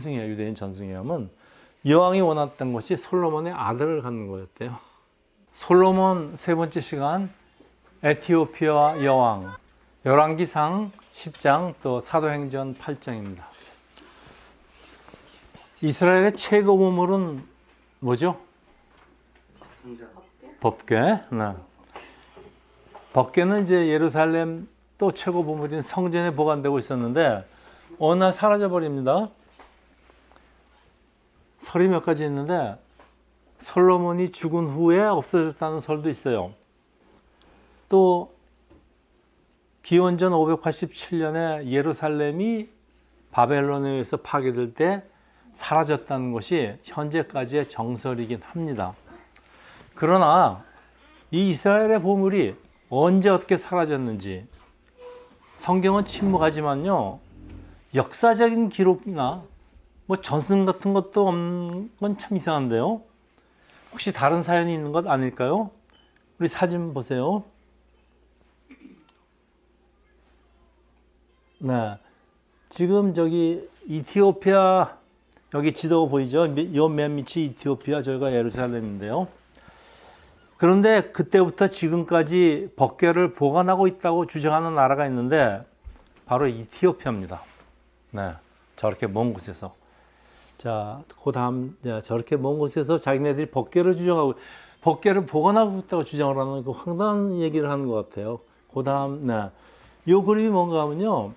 전승이에요. 유대인 전승회함은 여왕이 원했던 것이 솔로몬의 아들을 갖는 거였대요. 솔로몬 세 번째 시간 에티오피아 여왕 열왕기상 10장 또 사도행전 8장입니다. 이스라엘의 최고 보물은 뭐죠? 법궤. 네. 법궤는 이제 예루살렘 또 최고 보물인 성전에 보관되고 있었는데 어느 날 사라져 버립니다. 설이 몇 가지 있는데 솔로몬이 죽은 후에 없어졌다는 설도 있어요. 또 기원전 587년에 예루살렘이 바벨론에 의해서 파괴될 때 사라졌다는 것이 현재까지의 정설이긴 합니다. 그러나 이 이스라엘의 보물이 언제 어떻게 사라졌는지 성경은 침묵하지만요, 역사적인 기록이나 뭐 전승 같은 것도 없는 건 참 이상한데요. 혹시 다른 사연이 있는 것 아닐까요? 우리 사진 보세요. 네, 지금 저기 이티오피아 여기 지도가 보이죠? 요 맨 밑이 이티오피아, 저희가 예루살렘인데요. 그런데 그때부터 지금까지 법궤를 보관하고 있다고 주장하는 나라가 있는데 바로 이티오피아입니다. 네, 저렇게 먼 곳에서. 자, 그 다음, 저렇게 먼 곳에서 자기네들이 법궤를 주장하고, 법궤를 보관하고 있다고 주장을 하는 그 황당한 얘기를 하는 것 같아요. 그 다음, 네. 요 그림이 뭔가 하면요,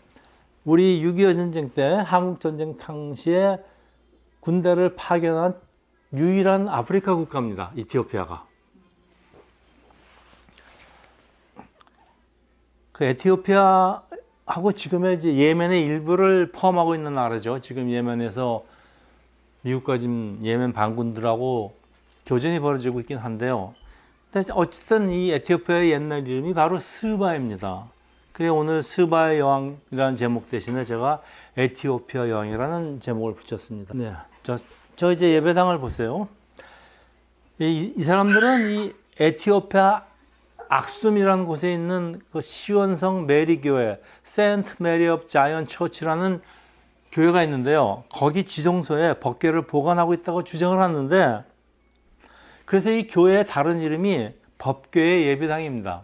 우리 6.25 전쟁 때, 한국 전쟁 당시에 군대를 파견한 유일한 아프리카 국가입니다. 이티오피아가. 그 에티오피아하고 지금의 이제 예멘의 일부를 포함하고 있는 나라죠. 지금 예멘에서 미국과 지금 예멘 반군들하고 교전이 벌어지고 있긴 한데요. 근데 어쨌든 이 에티오피아의 옛날 이름이 바로 스바입니다. 그래 오늘 스바의 여왕이라는 제목 대신에 제가 에티오피아 여왕이라는 제목을 붙였습니다. 네, 저 이제 예배당을 보세요. 이 사람들은 이 에티오피아 악숨이라는 곳에 있는 그 시원성 메리 교회, 세인트 메리 업 자이언 처치라는 교회가 있는데요. 거기 지성소에 법궤를 보관하고 있다고 주장을 하는데, 그래서 이 교회의 다른 이름이 법궤의 예배당입니다.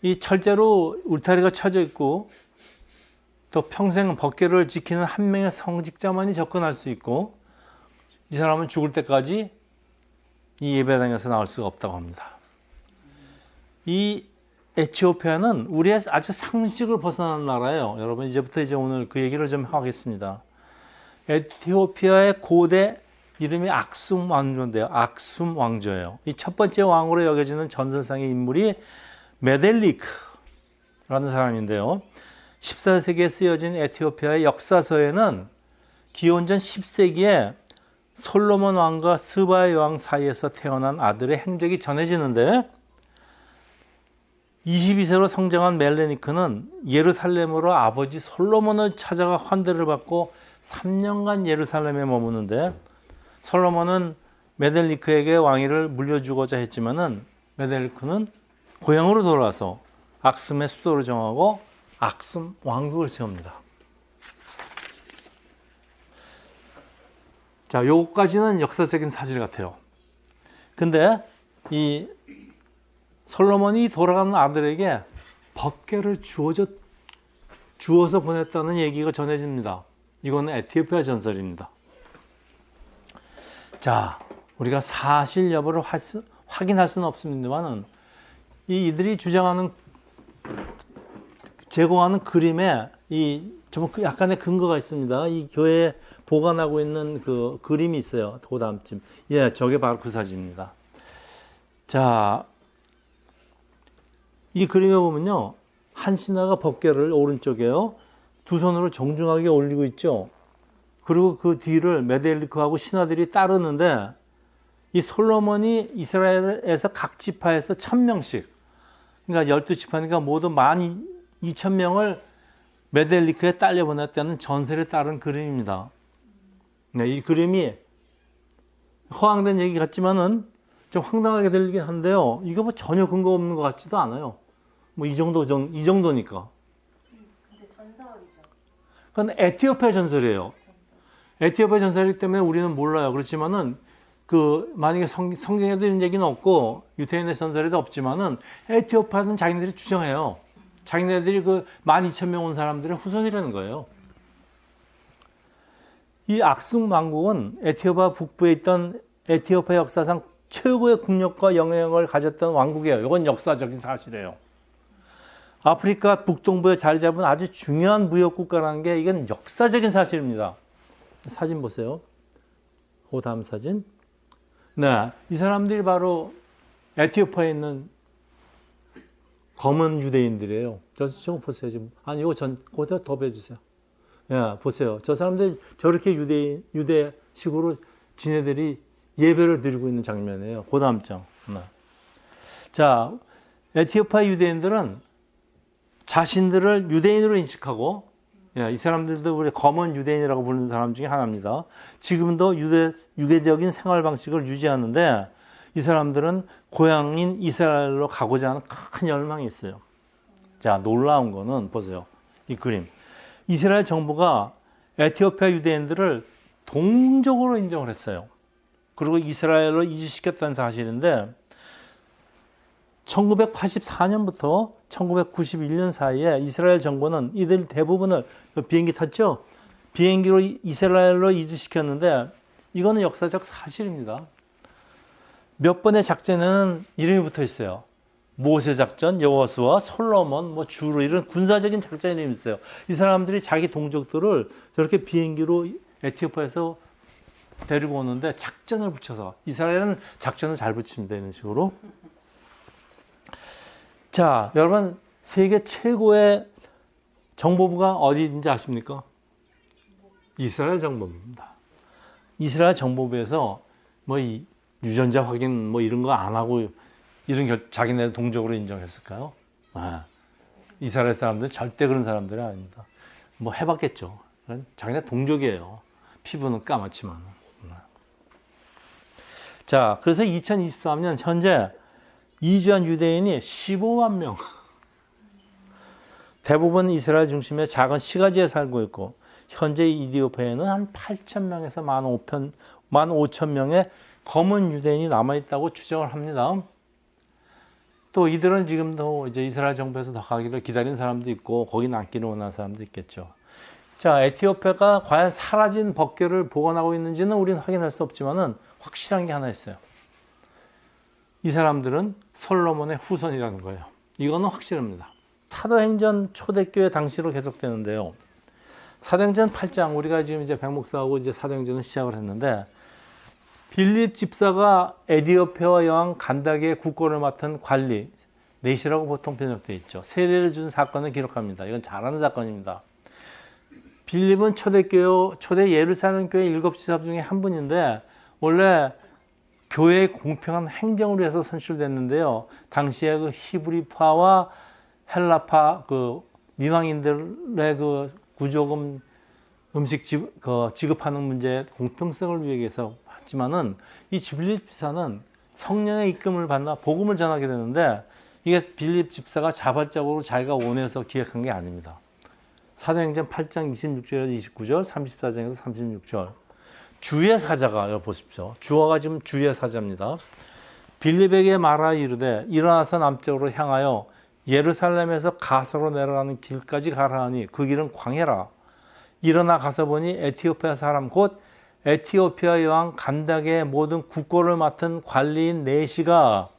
이 철제로 울타리가 쳐져 있고 또 평생 법궤를 지키는 한 명의 성직자만이 접근할 수 있고, 이 사람은 죽을 때까지 이 예배당에서 나올 수가 없다고 합니다. 이 에티오피아는 우리의 아주 상식을 벗어난 나라예요. 여러분 이제부터 오늘 그 얘기를 좀 하겠습니다. 에티오피아의 고대 이름이 악숨 왕조인데요. 악숨 왕조예요. 이 첫 번째 왕으로 여겨지는 전설상의 인물이 메델리크라는 사람인데요. 14세기에 쓰여진 에티오피아의 역사서에는 기원전 10세기에 솔로몬 왕과 스바의 왕 사이에서 태어난 아들의 행적이 전해지는데, 22세로 성장한 멜레니크는 예루살렘으로 아버지 솔로몬을 찾아가 환대를 받고 3년간 예루살렘에 머무는데, 솔로몬은 메델리크에게 왕위를 물려주고자 했지만은 메델리크는 고향으로 돌아와서 악숨의 수도를 정하고 악숨 왕국을 세웁니다. 자, 요거까지는 역사적인 사실 같아요. 근데 이 솔로몬이 돌아가는 아들에게 법궤를 주어서 보냈다는 얘기가 전해집니다. 이거는 에티오피아 전설입니다. 자, 우리가 사실 여부를 확인할 수는 없습니다만은 이들이 주장하는, 제공하는 그림에 좀 약간의 근거가 있습니다. 이 교회에 보관하고 있는 그 그림이 있어요. 그 다음쯤. 예, 저게 바로 그 사진입니다. 자, 이 그림에 보면요, 한 신하가 법궤를 오른쪽에요, 두 손으로 정중하게 올리고 있죠. 그리고 그 뒤를 메델리크하고 신하들이 따르는데, 이 솔로몬이 이스라엘에서 각 지파에서 1000명씩, 그러니까 12지파니까 모두 12,000명을 메델리크에 딸려 보냈다는 전설에 따른 그림입니다. 네, 이 그림이 허황된 얘기 같지만은 좀 황당하게 들리긴 한데요. 이거 뭐 전혀 근거 없는 것 같지도 않아요. 뭐 이 정도니까. 근데 전설이죠. 그건 에티오피아 전설이에요. 에티오피아 전설이기 때문에 우리는 몰라요. 그렇지만은 만약에 성경에도 이런 얘기는 없고 유대인의 전설에도 없지만은 에티오피아는 자기네들이 주장해요. 자기네들이 12,000명 온 사람들의 후손이라는 거예요. 이 악숙 왕국은 에티오피아 북부에 있던 에티오피아 역사상 최고의 국력과 영향력을 가졌던 왕국이에요. 이건 역사적인 사실이에요. 아프리카 북동부에 자리 잡은 아주 중요한 무역 국가라는 게 이건 역사적인 사실입니다. 사진 보세요. 그 다음 사진. 네, 이 사람들이 바로 에티오피아에 있는 검은 유대인들이에요. 저 보세요. 지금 아니 이거 그거 더 빼주세요. 예, 보세요. 저 사람들 저렇게 유대식으로 지네들이 예배를 드리고 있는 장면이에요. 그 다음 장. 네. 자, 에티오피아 유대인들은 자신들을 유대인으로 인식하고, 예, 이 사람들도 우리 검은 유대인이라고 부르는 사람 중에 하나입니다. 지금도 유대적인 생활 방식을 유지하는데 이 사람들은 고향인 이스라엘로 가고자 하는 큰 열망이 있어요. 자, 놀라운 거는 보세요. 이 그림. 이스라엘 정부가 에티오피아 유대인들을 동족으로 인정을 했어요. 그리고 이스라엘로 이주시켰다는 사실인데 1984년부터 1991년 사이에 이스라엘 정부는 이들 대부분을 비행기 탔죠? 비행기로 이스라엘로 이주시켰는데 이거는 역사적 사실입니다. 몇 번의 작전에는 이름이 붙어 있어요. 모세 작전, 여호수아, 솔로몬, 주로 이런 군사적인 작전 이름이 있어요. 이 사람들이 자기 동족들을 저렇게 비행기로 에티오피아에서 데리고 오는데 작전을 붙여서 이스라엘은 작전을 잘 붙입니다. 이런 식으로. 자, 여러분 세계 최고의 정보부가 어디인지 아십니까? 이스라엘 정보부입니다. 이스라엘 정보부에서 이 유전자 확인 이런 거 안 하고 이런 자기네 동족으로 인정했을까요? 아, 이스라엘 사람들 절대 그런 사람들이 아닙니다. 해봤겠죠. 자기네 동족이에요. 피부는 까맣지만. 자, 그래서 2023년 현재 이주한 유대인이 15만 명. 대부분 이스라엘 중심의 작은 시가지에 살고 있고 현재 이디오피아에는 한 8,000명에서 15,000명의 검은 유대인이 남아있다고 추정을 합니다. 또 이들은 지금도 이제 이스라엘 정부에서 더 가기를 기다리는 사람도 있고 거기 남기를 원하는 사람도 있겠죠. 자, 에티오피아가 과연 사라진 법궤를 복원하고 있는지는 우리는 확인할 수 없지만은 확실한 게 하나 있어요. 이 사람들은 솔로몬의 후손이라는 거예요. 이거는 확실합니다. 사도행전 초대교회 당시로 계속되는데요. 사도행전 8장 우리가 지금 이제 백목사하고 이제 사도행전을 시작을 했는데 빌립 집사가 에티오피아 여왕 간다게의 국고를 맡은 관리 넷이라고 보통 번역되어 있죠. 세례를 준 사건을 기록합니다. 이건 잘 아는 사건입니다. 빌립은 초대 예루살렘 교회 7지사 중에 한 분인데 원래 교회의 공평한 행정을 위해서 선출됐는데요. 당시에 히브리파와 헬라파 미망인들의 구조금 음식 지급하는 문제의 공평성을 위해서 했지만은 이 빌립 집사는 성령의 이끌림을 받나 복음을 전하게 되는데 이게 빌립 집사가 자발적으로 자기가 원해서 기획한 게 아닙니다. 사도행전 8장 26절에서 29절, 34장에서 36절. 주의 사자가 여기 보십시오. 주어가 지금 주의 사자입니다. 빌립에게 말하 이르되 일어나서 남쪽으로 향하여 예루살렘에서 가서로 내려가는 길까지 가라 하니 그 길은 광야라. 일어나 가서 보니 에티오피아 사람 곧 에티오피아 여왕 간다게의 모든 국고를 맡은 관리인 네시가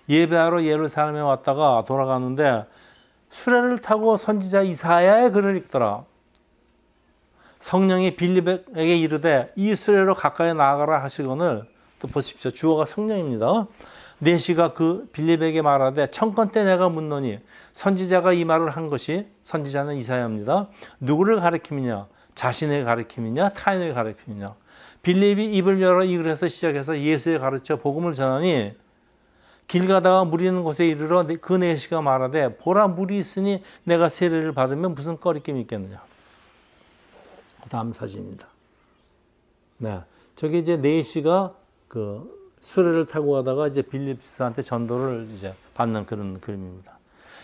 예배하러 예루살렘에 왔다가 돌아가는데 수레를 타고 선지자 이사야의 글을 읽더라. 성령이 빌립에게 이르되 이 수레로 가까이 나아가라 하시거늘 또 보십시오. 주어가 성령입니다. 네시가 빌립에게 말하되 청건 때 내가 묻노니 선지자가 이 말을 한 것이 선지자는 이사야입니다. 누구를 가리킴이냐? 자신을 가리킴이냐? 타인을 가리킴이냐? 빌립이 입을 열어 이 글에서 시작해서 예수에 가르쳐 복음을 전하니 길 가다가 물이 있는 곳에 이르러 그 네시가 말하되 보라 물이 있으니 내가 세례를 받으면 무슨 꺼리낌이 있겠느냐. 다음 사진입니다. 네, 저기 이제 네시가 수레를 타고 가다가 이제 빌립 집사한테 전도를 이제 받는 그런 그림입니다.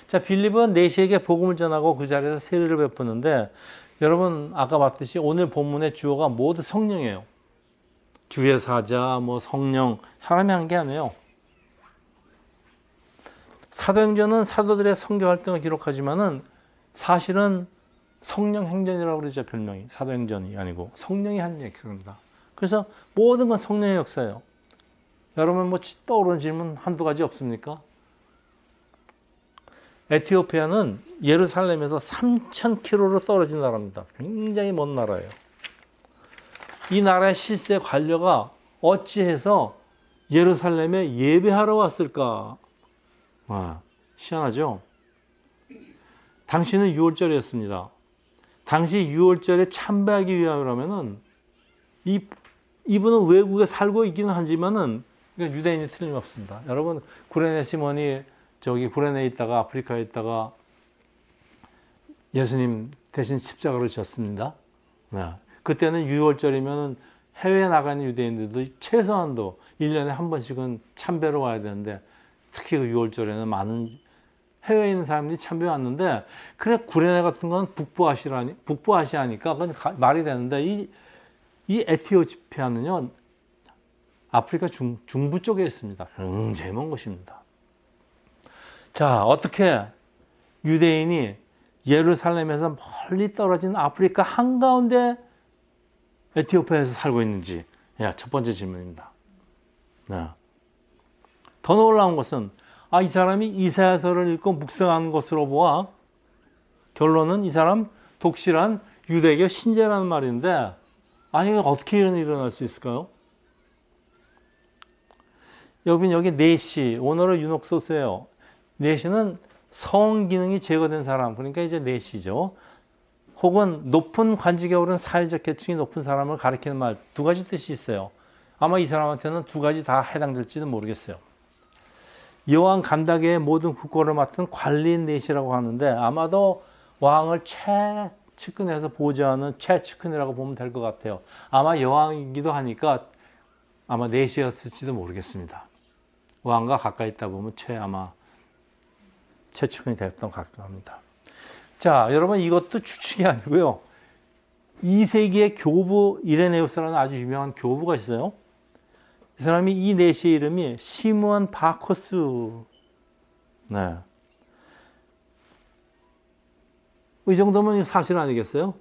자, 빌립은 네시에게 복음을 전하고 그 자리에서 세례를 베푸는데 여러분 아까 봤듯이 오늘 본문의 주어가 모두 성령이에요. 주의 사자, 뭐 성령, 사람이 한 게 아니에요. 사도행전은 사도들의 선교 활동을 기록하지만은 사실은 성령 행전이라고 그러죠. 별명이 사도행전이 아니고 성령이 한 역사입니다. 그래서 모든 건 성령의 역사예요. 여러분 뭐 떠오르는 질문 한두 가지 없습니까? 에티오피아는 예루살렘에서 3,000km로 떨어진 나라입니다. 굉장히 먼 나라예요. 이 나라의 실세 관료가 어찌해서 예루살렘에 예배하러 왔을까? 희한하죠? 당시는 유월절이었습니다. 당시 유월절에 참배하기 위함이라면은 이분은 외국에 살고 있기는 하지만은 그러니까 유대인이 틀림없습니다. 여러분 구레네 시몬이 저기 구레네에 있다가 아프리카에 있다가 예수님 대신 십자가를 졌습니다. 그때는 유월절이면 해외에 나가는 유대인들도 최소한도 1년에 한 번씩은 참배로 와야 되는데 특히 그 유월절에는 많은 해외에 있는 사람들이 참배 왔는데 그래 구레네 같은 건 북부아시아니까 그건 말이 되는데 이 에티오피아는요 아프리카 중부 쪽에 있습니다. 굉장히 먼 곳입니다. 자, 어떻게 유대인이 예루살렘에서 멀리 떨어진 아프리카 한가운데 에티오피아에서 살고 있는지 첫 번째 질문입니다. 더 놀라운 것은 이 사람이 이사야서를 읽고 묵상한 것으로 보아 결론은 이 사람 독실한 유대교 신자라는 말인데 아니 어떻게 이런 일이 일어날 수 있을까요? 여기 네시 원어로 윤옥소스예요. 네시는 성 기능이 제거된 사람 그러니까 이제 네시죠. 혹은 높은 관직에 오른 사회적 계층이 높은 사람을 가리키는 말 두 가지 뜻이 있어요. 아마 이 사람한테는 두 가지 다 해당될지는 모르겠어요. 여왕 감독의 모든 국고를 맡은 관리인 네시라고 하는데 아마도 왕을 최측근에서 보좌하는 최측근이라고 보면 될 것 같아요. 아마 여왕이기도 하니까 아마 네시였을지도 모르겠습니다. 왕과 가까이 있다 보면 아마 최측근이 됐던 것 같기도 합니다. 자, 여러분 이것도 추측이 아니고요. 2세기의 교부 이레네우스라는 아주 유명한 교부가 있어요. 이 사람이 이 네시의 이름이 시므온 바코스. 이 정도면 사실 아니겠어요?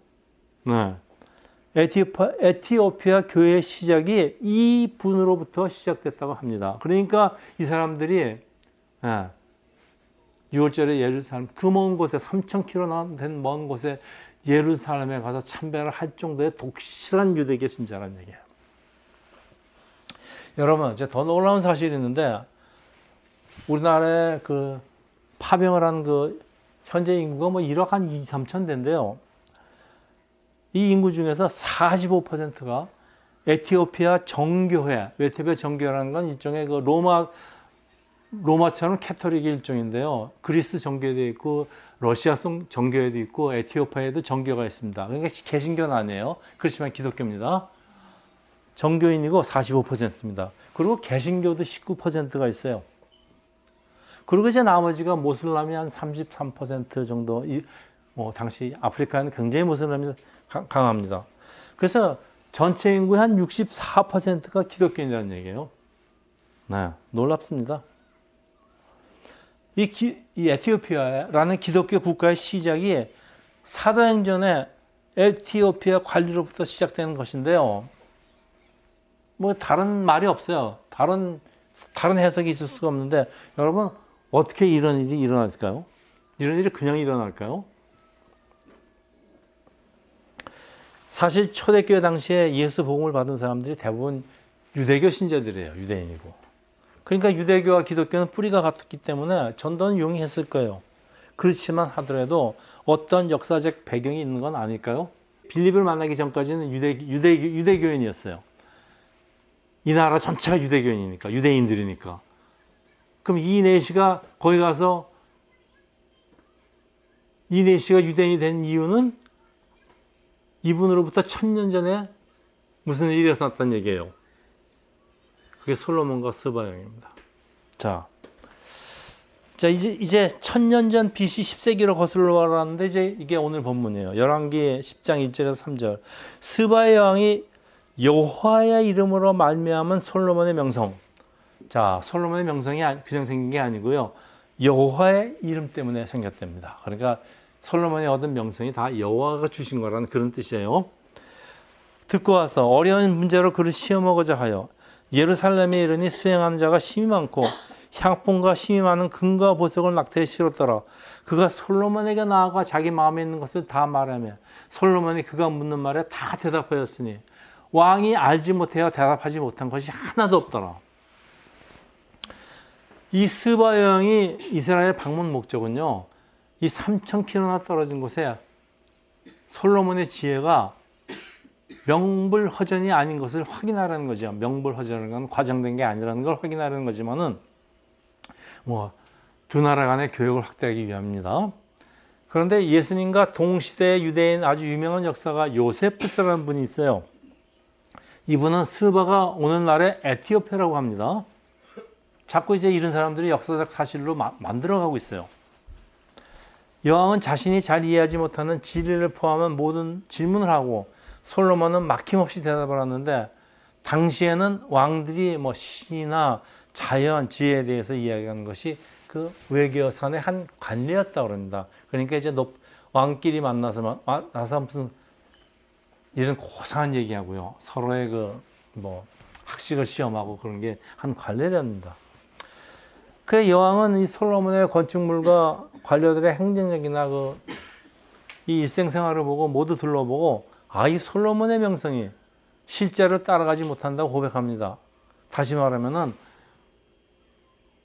에티오피아 교회의 시작이 이 분으로부터 시작됐다고 합니다. 그러니까 이 사람들이 6월절에 예루살렘 그 먼 곳에 3,000km 된 먼 곳에 예루살렘에 가서 참배를 할 정도의 독실한 유대교 신자라는 얘기예요. 여러분, 이제 더 놀라운 사실이 있는데 우리나라에 그 파병을 한 그 현재 인구가 뭐 1억 한 2, 3천 대인데요. 이 인구 중에서 45%가 에티오피아 정교회, 에티오피아 정교회라는 건 일종의 그 로마처럼 캐토릭의 일종인데요. 그리스 정교회도 있고 러시아 정교회도 있고 에티오피아에도 정교가 있습니다. 그러니까 개신교는 아니에요. 그렇지만 기독교입니다. 정교인이고 45%입니다. 그리고 개신교도 19%가 있어요. 그리고 이제 나머지가 모슬람이 한 33% 정도, 당시 아프리카는 굉장히 모슬람이 강합니다. 그래서 전체 인구의 한 64%가 기독교인이라는 얘기예요. 놀랍습니다. 이 에티오피아라는 기독교 국가의 시작이 사도행전의 에티오피아 관리로부터 시작되는 것인데요. 뭐 다른 말이 없어요. 다른 해석이 있을 수가 없는데 여러분 어떻게 이런 일이 일어날까요? 이런 일이 그냥 일어날까요? 사실 초대교회 당시에 예수 복음을 받은 사람들이 대부분 유대교 신자들이에요. 유대인이고. 그러니까 유대교와 기독교는 뿌리가 같기 때문에 전도는 용이했을 거예요. 그렇지만 하더라도 어떤 역사적 배경이 있는 건 아닐까요? 빌립을 만나기 전까지는 유대교인이었어요. 이 나라 전체가 유대교인이니까, 유대인들이니까. 그럼 이 네시가 거기 가서 이 네시가 유대인이 된 이유는 이분으로부터 1000년 전에 무슨 일이 일어났다는 얘기예요. 그게 솔로몬과 스바형입니다. 자, 자, 이제 1000년 전 BC 10세기로 거슬러 올라가는데 이제 이게 오늘 본문이에요. 열왕기 10장 1절에서 3절. 스바의 왕이 여호와의 이름으로 말미암은 솔로몬의 명성. 자, 솔로몬의 명성이 그냥 생긴 게 아니고요. 여호와의 이름 때문에 생겼답니다. 그러니까 솔로몬이 얻은 명성이 다 여호와가 주신 거라는 그런 뜻이에요. 듣고 와서 어려운 문제로 그를 시험하고자 하여 예루살렘에 이르니 수행하는 자가 심히 많고 향품과 심히 많은 금과 보석을 낙태에 실었더라. 그가 솔로몬에게 나아가 자기 마음에 있는 것을 다 말하며 솔로몬이 그가 묻는 말에 다 대답하였으니 왕이 알지 못하여 대답하지 못한 것이 하나도 없더라. 이 스바 여왕이 이스라엘 방문 목적은요, 이 3000km나 떨어진 곳에 솔로몬의 지혜가 명불허전이 아닌 것을 확인하라는 거죠. 명불허전은 건 과정된 게 아니라는 걸 확인하려는 거지만은 두 나라 간의 교역을 확대하기 위함입니다. 그런데 예수님과 동시대의 유대인 아주 유명한 역사가 요세푸스라는 분이 있어요. 이분은 스바가 오늘날의 에티오피아라고 합니다. 자꾸 이제 이런 사람들이 역사적 사실로 만들어가고 있어요. 여왕은 자신이 잘 이해하지 못하는 진리를 포함한 모든 질문을 하고 솔로몬은 막힘없이 대답을 하는데 당시에는 왕들이 시나 자연, 지혜에 대해서 이야기하는 것이 그 외교산의 한 관례였다고 합니다. 그러니까 이제 왕끼리 만나서 무슨 이런 고상한 얘기하고요. 서로의 학식을 시험하고 그런 게 한 관례랍니다. 그래 여왕은 이 솔로몬의 건축물과 관료들의 행정력이나 이 일생생활을 보고 모두 둘러보고 이 솔로몬의 명성이 실제로 따라가지 못한다고 고백합니다. 다시 말하면은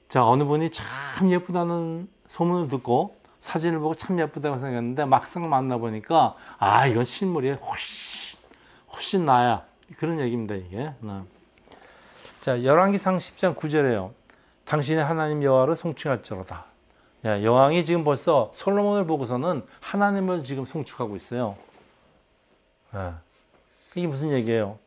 자, 어느 분이 참 예쁘다는 소문을 듣고 사진을 보고 참 예쁘다고 생각했는데 막상 만나보니까 이건 실물이 훨씬 나야. 그런 얘기입니다, 이게. 자, 열왕기상 10장 9절에요. 당신의 하나님 여호와를 송축할지로다. 여왕이 지금 벌써 솔로몬을 보고서는 하나님을 지금 송축하고 있어요. 이게 무슨 얘기예요?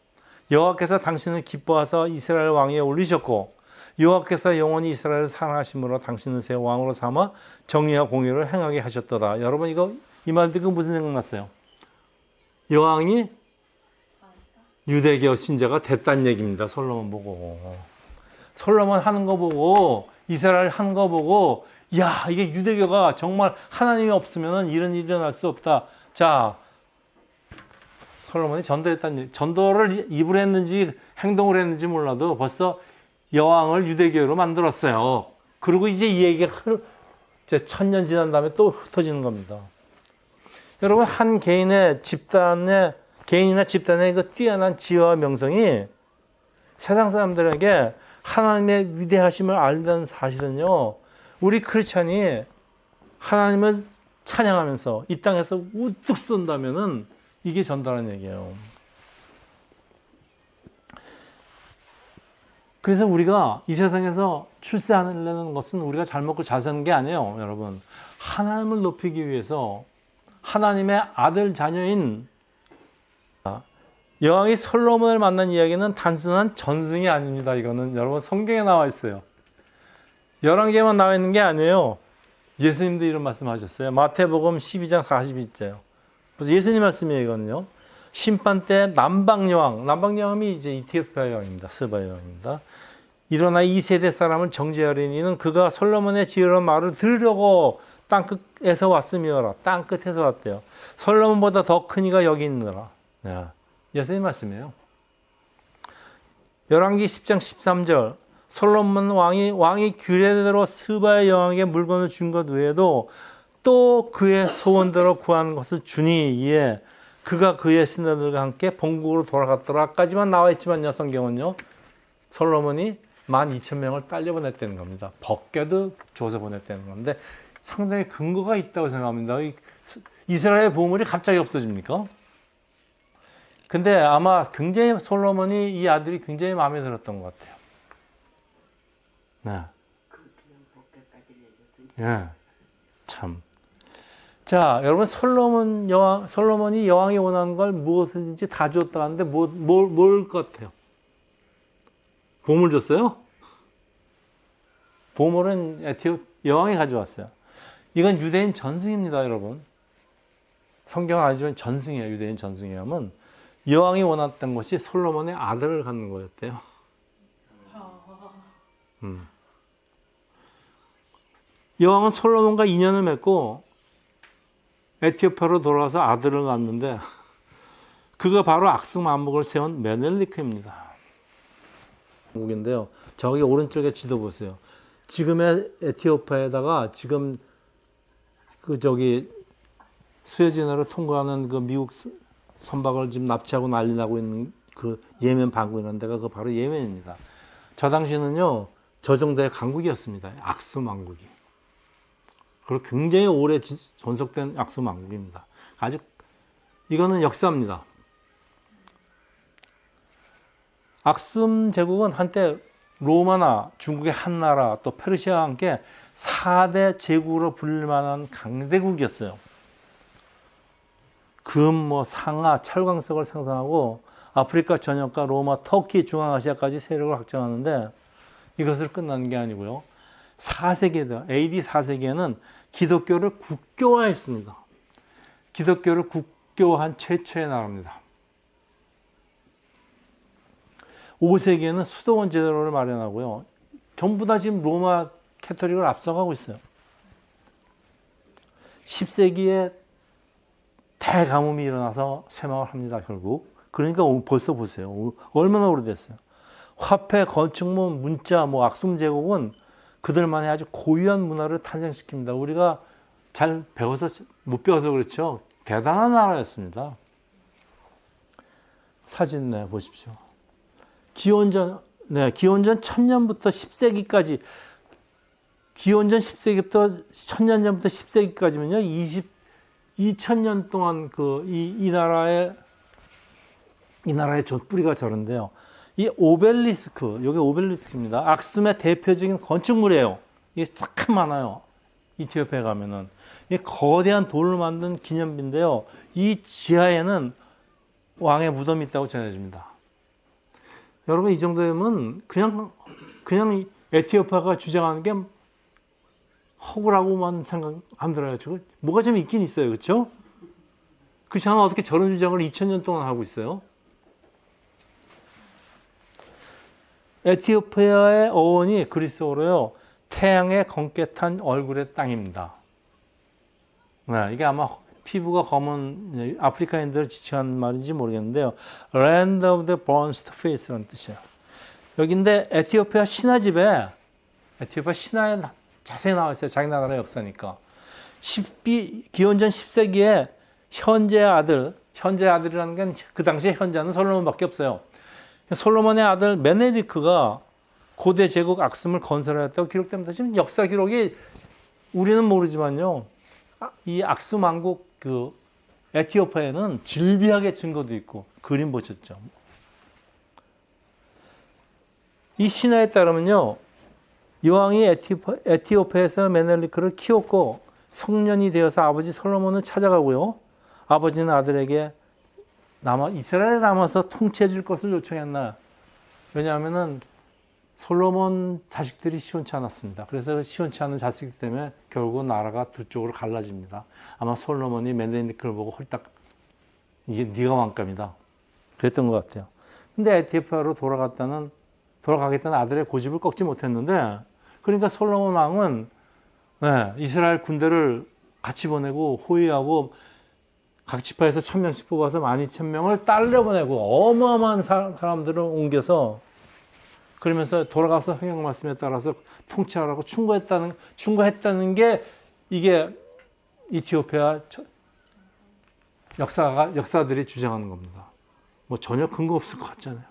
여호와께서 당신을 기뻐하사 이스라엘 왕위에 올리셨고 여호와께서 영원히 이스라엘을 사랑하심으로 당신을 새 왕으로 삼아 정의와 공의를 행하게 하셨도다. 여러분 이 말 듣고 무슨 생각났어요? 여왕이 유대교 신자가 됐다는 얘기입니다. 솔로몬 보고. 솔로몬 하는 거 보고 이스라엘 하는 거 보고 이게 유대교가 정말 하나님이 없으면 이런 일이 일어날 수 없다. 자, 솔로몬이 전도를 입으로 했는지 행동을 했는지 몰라도 벌써 여왕을 유대교로 만들었어요. 그리고 이제 이 얘기가 1000년 지난 다음에 또 흩어지는 겁니다. 여러분, 한 개인이나 집단의 그 뛰어난 지혜와 명성이 세상 사람들에게 하나님의 위대하심을 알다는 사실은요, 우리 크리스찬이 하나님을 찬양하면서 이 땅에서 우뚝 쏜다면은 이게 전달하는 얘기예요. 그래서 우리가 이 세상에서 출세하려는 것은 우리가 잘 먹고 잘 사는 게 아니에요, 여러분. 하나님을 높이기 위해서 하나님의 아들 자녀인 여왕이 솔로몬을 만난 이야기는 단순한 전승이 아닙니다. 이거는 여러분 성경에 나와 있어요. 11개만 나와 있는 게 아니에요. 예수님도 이런 말씀하셨어요. 마태복음 12장 42절요. 예수님 말씀이에요, 이거는요. 심판 때 남방여왕이 이제 이티오피아 여왕입니다. 스바 여왕입니다. 일어나 이 세대 사람을 정죄하리니 이는 그가 솔로몬의 지혜로운 말을 들으려고 땅끝에서 왔음이어라. 땅끝에서 왔대요. 솔로몬보다 더 큰 이가 여기 있느라. 예수님 말씀이에요. 열왕기 10장 13절. 솔로몬 왕이 규례대로 스바의 여왕에게 물건을 준 것 외에도 또 그의 소원대로 구하는 것을 주니 이에 그가 그의 신하들과 함께 본국으로 돌아갔더라까지만 나와 있지만요, 성경은요. 솔로몬이 12,000명을 딸려보냈다는 겁니다. 벗겨도 줘서 보냈다는 건데 상당히 근거가 있다고 생각합니다. 이스라엘 보물이 갑자기 없어집니까? 근데 아마 굉장히 솔로몬이 이 아들이 굉장히 마음에 들었던 것 같아요. 참. 자, 여러분 솔로몬이 여왕이 원하는 걸 무엇인지 다 줬다 하는데 뭘 것 같아요? 보물 줬어요? 보물은 여왕이 가져왔어요. 이건 유대인 전승입니다, 여러분. 성경은 아니지만 전승이에요. 유대인 전승이라면 여왕이 원했던 것이 솔로몬의 아들을 갖는 거였대요. 여왕은 솔로몬과 인연을 맺고 에티오피아로 돌아와서 아들을 낳았는데 그가 바로 악수만목을 세운 메넬리크입니다. 인데요. 저기 오른쪽에 지도 보세요. 지금의 에티오피아에다가 지금 그 저기 수에즈운하를 통과하는 그 미국 선박을 지금 납치하고 난리 나고 있는 그 예멘 반구 있는 데가 그 바로 예멘입니다. 저 당시는요, 저 정도의 강국이었습니다. 악수만국이. 그리고 굉장히 오래 존속된 악수만국입니다. 아주, 이거는 역사입니다. 악숨 제국은 한때 로마나 중국의 한나라 또 페르시아와 함께 4대 제국으로 불릴 만한 강대국이었어요. 금, 상아, 철광석을 생산하고 아프리카 전역과 로마, 터키, 중앙아시아까지 세력을 확장하는데 이것을 끝난 게 아니고요. 4세기에, AD 4세기에는 기독교를 국교화했습니다. 기독교를 국교화한 최초의 나라입니다. 5세기에는 수도원 제도를 마련하고요. 전부 다 지금 로마 캐토릭을 앞서가고 있어요. 10세기에 대가뭄이 일어나서 쇠망을 합니다, 결국. 그러니까 벌써 보세요. 얼마나 오래됐어요. 화폐, 건축물, 문자, 악숨 제국은 그들만의 아주 고유한 문화를 탄생시킵니다. 우리가 잘 배워서, 못 배워서 그렇죠. 대단한 나라였습니다. 사진 보십시오. 기원전 1000년부터 10세기까지, 기원전 10세기부터 1000년 전부터 10세기까지면요, 2000년 동안 이 나라의 뿌리가 저런데요. 이 오벨리스크, 여기 오벨리스크입니다. 악숨의 대표적인 건축물이에요. 이게 참 많아요. 이티오피아에 가면은. 이 거대한 돌로 만든 기념비인데요. 이 지하에는 왕의 무덤이 있다고 전해집니다. 여러분, 이 정도면 그냥 에티오피아가 주장하는 게 허구라고만 생각 안 들어요. 뭐가 좀 있긴 있어요. 그렇죠? 그렇지 않으면 어떻게 저런 주장을 2000년 동안 하고 있어요? 에티오피아의 어원이 그리스어로요. 태양의 검게 탄 얼굴의 땅입니다. 네, 이게 아마 피부가 검은 아프리카인들을 지칭하는 말인지 모르겠는데요. Land of the Bronzed Face라는 뜻이에요. 여기인데 에티오피아 신화집에 에티오피아 신화에 자세히 나와 있어요. 자기 나라의 역사니까. 기원전 10세기에 현재의 아들이라는 건 그 당시에 현자는 솔로몬밖에 없어요. 솔로몬의 아들 메넬리크가 고대 제국 악숨을 건설했다고 기록됩니다. 지금 역사 기록이 우리는 모르지만요. 이 악숨 왕국 에티오피아에는 질비하게 증거도 있고 그림 보셨죠. 이 신화에 따르면요. 여왕이 에티오피아에서 메넬리크를 키웠고 성년이 되어서 아버지 솔로몬을 찾아가고요. 아버지는 아들에게 이스라엘에 남아서 통치해 줄 것을 요청했나. 왜냐하면 솔로몬 자식들이 시원치 않았습니다. 그래서 시원치 않은 자식 때문에 결국 나라가 두 쪽으로 갈라집니다. 아마 솔로몬이 메넬리크를 보고 홀딱 이게 네가 왕감이다. 그랬던 것 같아요. 근데 에티오피아로 돌아가겠다는 아들의 고집을 꺾지 못했는데 그러니까 솔로몬 왕은 이스라엘 군대를 같이 보내고 호위하고 각 지파에서 1000명씩 뽑아서 12000명을 딸려 보내고 어마어마한 사람들을 옮겨서 그러면서 돌아가서 성경 말씀에 따라서 통치하라고 충고했다는 게 이게 이티오피아 역사들이 주장하는 겁니다. 전혀 근거 없을 것 같잖아요.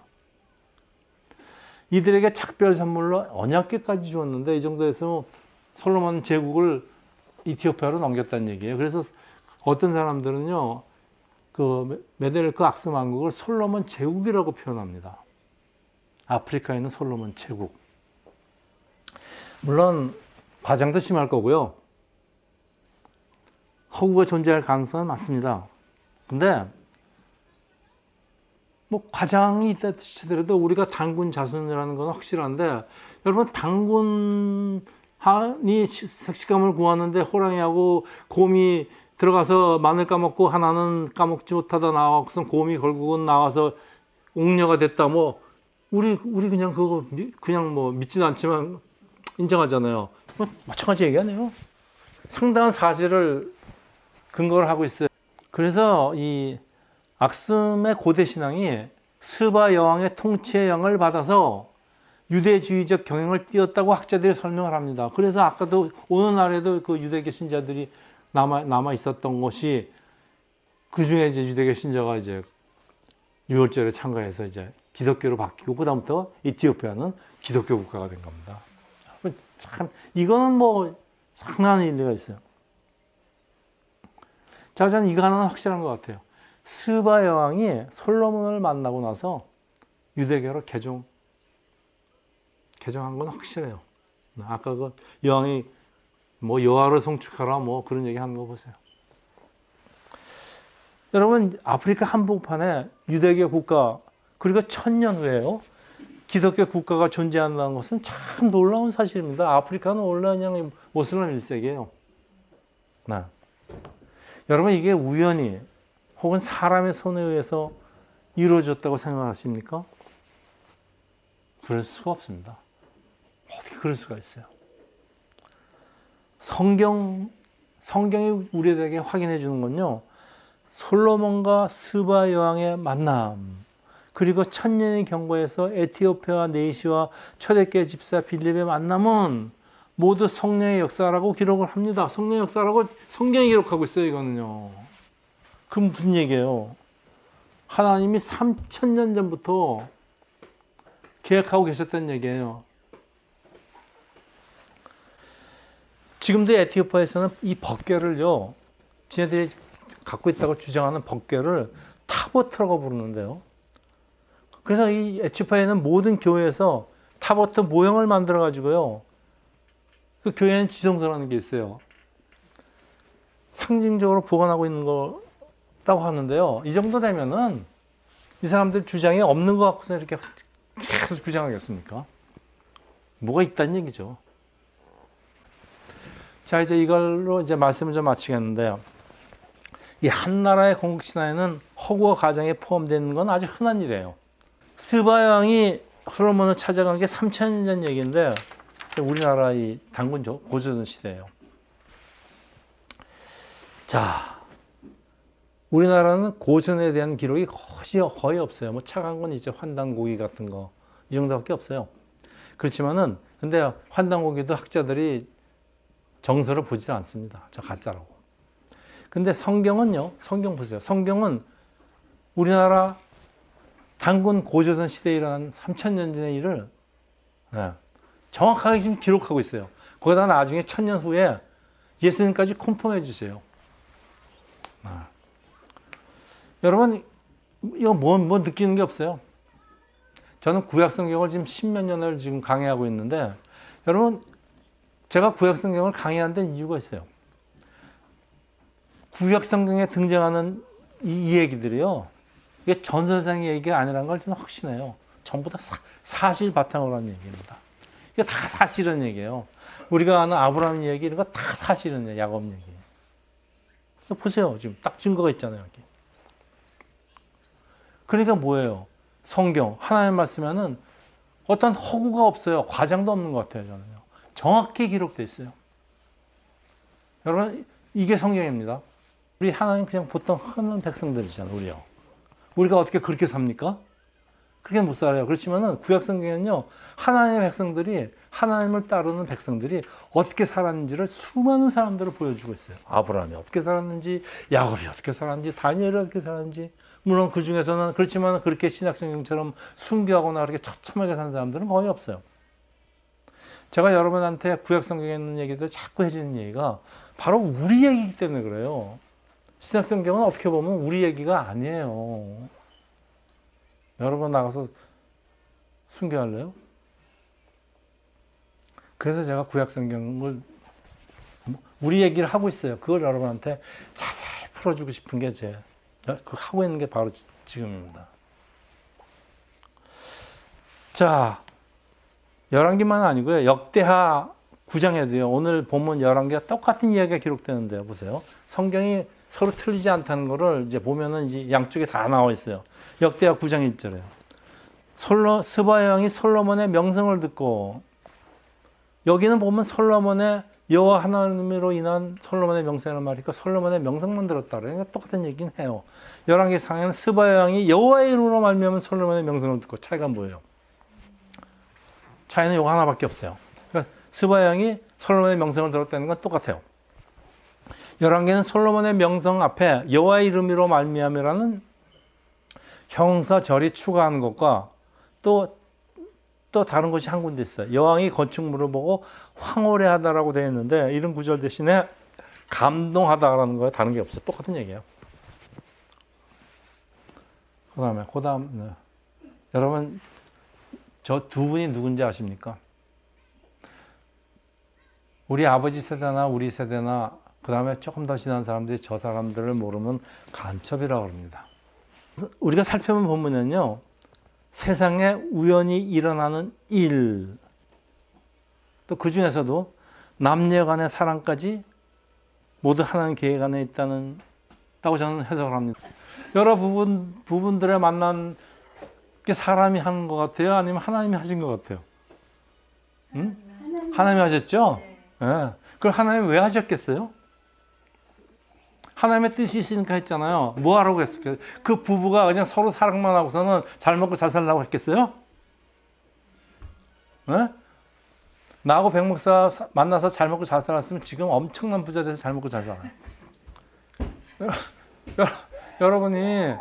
이들에게 작별 선물로 언약궤까지 주었는데 이 정도에서 솔로몬 제국을 이티오피아로 넘겼다는 얘기예요. 그래서 어떤 사람들은요, 메넬리크 악숨 왕국을 솔로몬 제국이라고 표현합니다. 아프리카에 있는 솔로몬 제국. 물론 과장도 심할 거고요. 허구가 존재할 가능성은 많습니다. 근데 과장이 있다 치더라도 우리가 단군 자손이라는 건 확실한데 여러분 단군 하니 색식감을 구하는데 호랑이하고 곰이 들어가서 마늘 까먹고 하나는 까먹지 못하다 나와서 곰이 결국은 나와서 옥녀가 됐다. 뭐 우리 그냥 그거 그냥 뭐 믿지는 않지만 인정하잖아요. 뭐 마찬가지 얘기하네요. 상당한 사실을 근거를 하고 있어요. 그래서 이 악슴의 고대 신앙이 스바 여왕의 통치의 영을 받아서 유대주의적 경향을 띄었다고 학자들이 설명을 합니다. 그래서 아까도 오늘날에도 그 유대교 신자들이 남아 있었던 것이 그 중에 이제 유대교 신자가 이제 유월절에 참가해서 이제 기독교로 바뀌고 그다음부터 이티오피아는 기독교 국가가 된 겁니다. 참 이거는 뭐 상당한 일리가 있어요. 자, 저는 이거 하나는 확실한 것 같아요. 스바 여왕이 솔로몬을 만나고 나서 유대교로 개종한 건 확실해요. 아까 그 여왕이 뭐 여호와를 송축하라 뭐 그런 얘기 하는 거 보세요. 여러분 아프리카 한복판에 유대교 국가 그리고 1000년 후에요. 기독교 국가가 존재한다는 것은 참 놀라운 사실입니다. 아프리카는 원래 그냥 모슬람 1세기예요. 네. 여러분 이게 우연히 혹은 사람의 손에 의해서 이루어졌다고 생각하십니까? 그럴 수가 없습니다. 어떻게 그럴 수가 있어요? 성경이 우리에게 확인해 주는 건요. 솔로몬과 스바 여왕의 만남 그리고 1000년의 경과에서 에티오피아와 네이시와 초대교회 집사 빌립의 만남은 모두 성령의 역사라고 기록을 합니다. 성령의 역사라고 성경이 기록하고 있어요. 이거는요. 그 무슨 얘기예요? 하나님이 3000년 전부터 계획하고 계셨다는 얘기예요. 지금도 에티오피아에서는 이 법궤를요, 지네들이 갖고 있다고 주장하는 법궤를 타보트라고 부르는데요. 그래서 이 에티오피아에는 모든 교회에서 타보트 모형을 만들어 가지고요, 그 교회는 지성소라는 게 있어요. 상징적으로 보관하고 있는 거라고 하는데요. 이 정도 되면은 이 사람들 주장이 없는 것 같고서 이렇게 계속 주장하겠습니까? 뭐가 있다는 얘기죠. 자, 이제 이걸로 이제 말씀을 좀 마치겠는데요. 이 한 나라의 건국 신화에는 허구와 가정에 포함되는 건 아주 흔한 일이에요. 스바 여왕이 솔로몬을 찾아간 게 3000년 전 얘기인데 우리나라 이 단군 고조선 시대예요. 자, 우리나라는 고전에 대한 기록이 거의 없어요. 뭐 차가운 건 이제 환단고기 같은 거 이 정도밖에 없어요. 그렇지만은 근데 환단고기도 학자들이 정서를 보지 않습니다. 저 가짜라고. 근데 성경은요. 성경 보세요. 성경은 우리나라 단군 고조선 시대에 일어난 3000년 전의 일을 정확하게 지금 기록하고 있어요. 거기다 나중에 1000년 후에 예수님까지 컨펌해 주세요. 여러분 이거 뭐 느끼는 게 없어요. 저는 구약 성경을 지금 10몇 년을 지금 강의하고 있는데 여러분 제가 구약 성경을 강의하는 데는 이유가 있어요. 구약 성경에 등장하는 이 얘기들이요. 이게 전설상의 얘기가 아니라는 걸 저는 확신해요. 전부 다 사실 바탕으로 한 얘기입니다. 이게 다 사실은 얘기예요. 우리가 아는 아브라함 얘기 이런 거 다 사실은 얘기, 야곱 얘기. 보세요. 지금 딱 증거가 있잖아요. 여기. 그러니까 뭐예요? 성경, 하나님 말씀에는 어떤 허구가 없어요. 과장도 없는 것 같아요. 저는요. 정확히 기록되어 있어요. 여러분 이게 성경입니다. 우리 하나님 그냥 보통 흔한 백성들이잖아요. 우리요. 우리가 어떻게 그렇게 삽니까? 그렇게 못 살아요. 그렇지만은 구약 성경은요. 하나님의 백성들이 하나님을 따르는 백성들이 어떻게 살았는지를 수많은 사람들을 보여주고 있어요. 아브라함이 어떻게 살았는지, 야곱이 어떻게 살았는지, 다니엘이 어떻게 살았는지. 물론 그 중에서는 그렇지만 그렇게 신약 성경처럼 순교하거나 그렇게 처참하게 산 사람들은 거의 없어요. 제가 여러분한테 구약 성경에 있는 얘기들 자꾸 해주는 얘기가 바로 우리 얘기이기 때문에 그래요. 신약 성경은 어떻게 보면 우리 얘기가 아니에요. 여러분 나가서 순교할래요? 그래서 제가 구약 성경을 우리 얘기를 하고 있어요. 그걸 여러분한테 자세히 풀어주고 싶은 게 그 하고 있는 게 바로 지금입니다. 자, 열왕기만 아니고요. 역대하 9장에도요. 오늘 본문 11개가 똑같은 이야기가 기록되는데요. 보세요. 성경이 서로 틀리지 않다는 거를 이제 보면은 이제 양쪽에 다 나와 있어요. 역대하 9장 1절에 스바 여왕이 솔로몬의 명성을 듣고, 여기는 보면 솔로몬의 여호와 하나님으로 인한 솔로몬의 명성이라는 말이니까 솔로몬의 명성만 들었다. 그러니까 똑같은 얘기는 해요. 11개 상에는 스바 여왕이 여호와의 이름으로 말미암은 솔로몬의 명성을 듣고. 차이가 뭐예요? 차이는 이거 하나밖에 없어요. 그러니까 스바 여왕이 솔로몬의 명성을 들었다는 건 똑같아요. 11개는 솔로몬의 명성 앞에 여호와의 이름으로 말미암이라는 형사 절이 추가하는 것과 또 다른 것이 한 군데 있어요. 여왕이 건축물을 보고 황홀해하다라고 되어 있는데, 이런 구절 대신에 감동하다라는 거에 다른 게 없어요. 똑같은 얘기예요. 그다음 네. 여러분, 저 두 분이 누군지 아십니까? 우리 아버지 세대나 우리 세대나 그다음에 조금 더 지난 사람들이 저 사람들을 모르면 간첩이라고 합니다. 우리가 살펴본 본문은요, 세상에 우연히 일어나는 일, 또 그 중에서도 남녀 간의 사랑까지 모두 하나님 계획 안에 있다고 저는 해석을 합니다. 여러 부분들의 만난 게 사람이 하는 것 같아요? 아니면 하나님이 하신 것 같아요? 응? 하나님이 하셨죠? 예. 네. 그걸 하나님이 왜 하셨겠어요? 하나님의 뜻이 있으니까 했잖아요. 뭐 하라고 했을까요? 그 부부가 그냥 서로 사랑만 하고서는 잘 먹고 잘 살라고 했겠어요? 네? 나하고 백 목사 만나서 잘 먹고 잘 살았으면 지금 엄청난 부자 돼서 잘 먹고 잘 살아요. 여러분이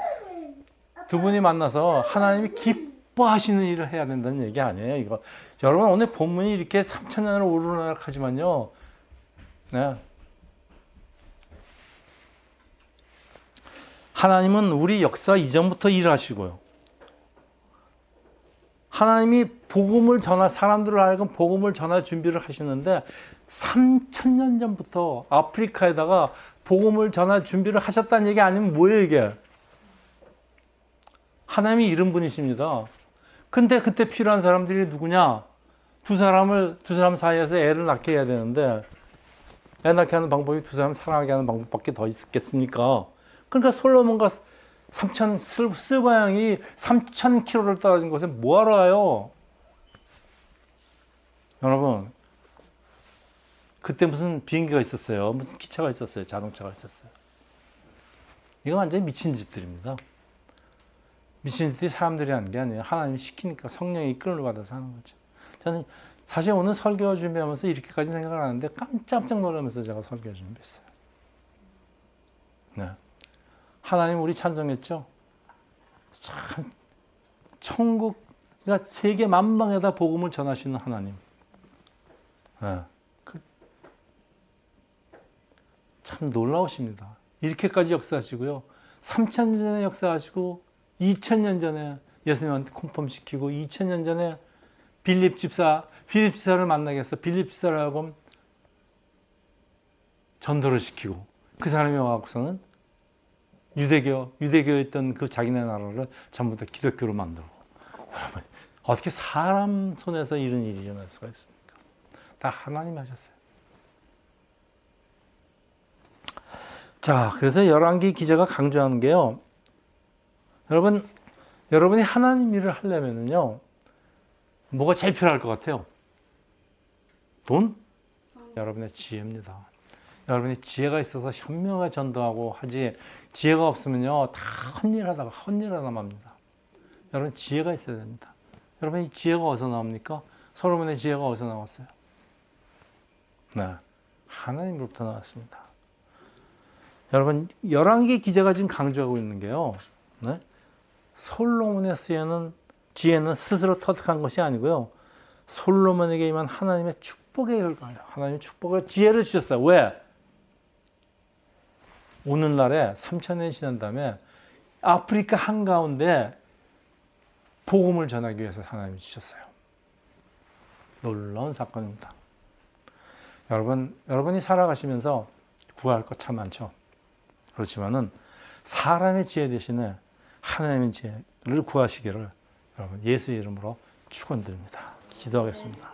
두 분이 만나서 하나님이 기뻐하시는 일을 해야 된다는 얘기 아니에요. 이거 여러분, 오늘 본문이 이렇게 3000년을 오르락하지만요. 네. 하나님은 우리 역사 이전부터 일하시고요. 하나님이 사람들을 하여금 복음을 전할 준비를 하시는데 3000년 전부터 아프리카에다가 복음을 전할 준비를 하셨다는 얘기 아니면 뭐예요, 이게? 하나님이 이른 분이십니다. 근데 그때 필요한 사람들이 누구냐? 두 사람 사이에서 애를 낳게 해야 되는데, 애 낳게 하는 방법이 두 사람 사랑하게 하는 방법밖에 더 있겠습니까? 그러니까 솔로몬과 스바 양이 3000km를 떨어진 곳에 뭐하러 가요? 여러분, 그때 무슨 비행기가 있었어요? 무슨 기차가 있었어요? 자동차가 있었어요? 이거 완전히 미친 짓들입니다. 미친 짓들이 사람들이 하는 게 아니에요. 하나님이 시키니까 성령의 이끌림을 받아서 하는 거죠. 저는 사실 오늘 설교 준비하면서 이렇게까지 생각을 안 하는데 깜짝 놀라면서 제가 설교 준비했어요. 네. 하나님 우리 찬송했죠? 참, 천국, 그러니까 세계 만방에다 복음을 전하시는 하나님. 네. 참 놀라우십니다. 이렇게까지 역사하시고요. 3000년 전에 역사하시고 2000년 전에 예수님한테 컨펌시키고 2000년 전에 빌립 집사를 만나게 해서 빌립 집사를 하고 전도를 시키고 그 사람이 와서는 유대교에 있던 그 자기네 나라를 전부 다 기독교로 만들고. 여러분, 어떻게 사람 손에서 이런 일이 일어날 수가 있습니까? 다 하나님이 하셨어요. 자, 그래서 열왕기 기자가 강조하는 게요. 여러분이 하나님 일을 하려면요, 뭐가 제일 필요할 것 같아요? 돈? 여러분의 지혜입니다. 여러분이 지혜가 있어서 현명하게 전도하고 하지, 지혜가 없으면요, 다 헛일하다 맙니다. 여러분, 지혜가 있어야 됩니다. 여러분, 이 지혜가 어디서 나옵니까? 솔로몬의 지혜가 어디서 나왔어요? 네, 하나님으로부터 나왔습니다. 여러분, 열왕기 기자가 지금 강조하고 있는 게요, 네? 솔로몬의 지혜는 스스로 터득한 것이 아니고요, 솔로몬에게 임한 하나님의 축복의 결과예요. 하나님의 축복을, 지혜를 주셨어요. 왜? 오늘날에 3000년이 지난 다음에 아프리카 한가운데 복음을 전하기 위해서 하나님이 주셨어요. 놀라운 사건입니다. 여러분이 살아가시면서 구할 것 참 많죠. 그렇지만은 사람의 지혜 대신에 하나님의 지혜를 구하시기를 여러분 예수 이름으로 축원드립니다. 기도하겠습니다.